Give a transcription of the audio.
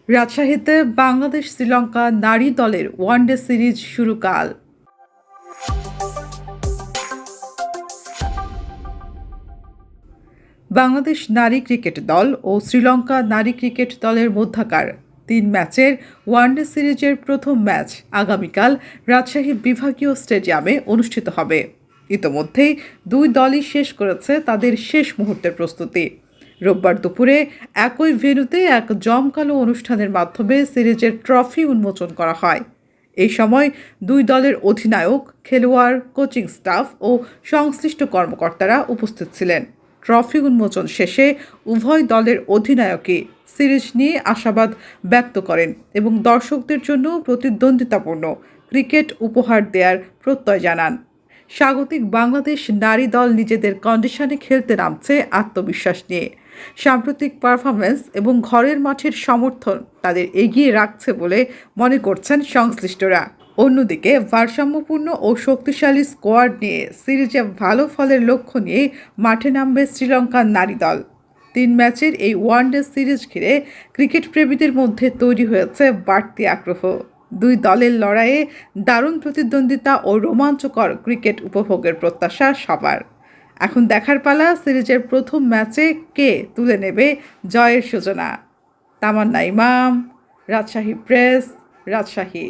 রাজশাহীতে বাংলাদেশ শ্রীলঙ্কা নারী দলের ওয়ানডে সিরিজ শুরু কাল। বাংলাদেশ নারী ক্রিকেট দল ও শ্রীলঙ্কা নারী ক্রিকেট দলের মধ্যকার ৩ ম্যাচের ওয়ানডে সিরিজের প্রথম ম্যাচ আগামীকাল রাজশাহী বিভাগীয় স্টেডিয়ামে অনুষ্ঠিত হবে। ইতোমধ্যেই দুই দলই শেষ করেছে তাদের শেষ মুহূর্তের প্রস্তুতি। রোববার দুপুরে একই ভেন্যুতে এক জমকালো অনুষ্ঠানের মাধ্যমে সিরিজের ট্রফি উন্মোচন করা হয়। এই সময় দুই দলের অধিনায়ক, খেলোয়াড়, কোচিং স্টাফ ও সংশ্লিষ্ট কর্মকর্তারা উপস্থিত ছিলেন। ট্রফি উন্মোচন শেষে উভয় দলের অধিনায়কই সিরিজ নিয়ে আশাবাদ ব্যক্ত করেন এবং দর্শকদের জন্য প্রতিদ্বন্দ্বিতাপূর্ণ ক্রিকেট উপহার দেওয়ার প্রত্যয় জানান। স্বাগতিক বাংলাদেশ নারী দল নিজেদের কন্ডিশনে খেলতে নামছে আত্মবিশ্বাস নিয়ে। সাম্প্রতিক পারফরম্যান্স এবং ঘরের মাঠের সমর্থন তাদের এগিয়ে রাখছে বলে মনে করছেন সংশ্লিষ্টরা। অন্যদিকে ভারসাম্যপূর্ণ ও শক্তিশালী স্কোয়াড নিয়ে সিরিজে ভালো ফলের লক্ষ্য নিয়ে মাঠে নামবে শ্রীলঙ্কার নারী দল। ৩ ম্যাচের এই ওয়ানডে সিরিজ ঘিরে ক্রিকেট প্রেমীদের মধ্যে তৈরি হয়েছে বাড়তি আগ্রহ। দুই দলের লড়াইয়ে দারুণ প্রতিদ্বন্দ্বিতা ও রোমাঞ্চকর ক্রিকেট উপভোগের প্রত্যাশা সবার। এখন দেখার পালা সিরিজের প্রথম ম্যাচে কে তুলে নেবে জয়ের সূচনা। তামান্না ইমাম, রাজশাহী প্রেস, রাজশাহী।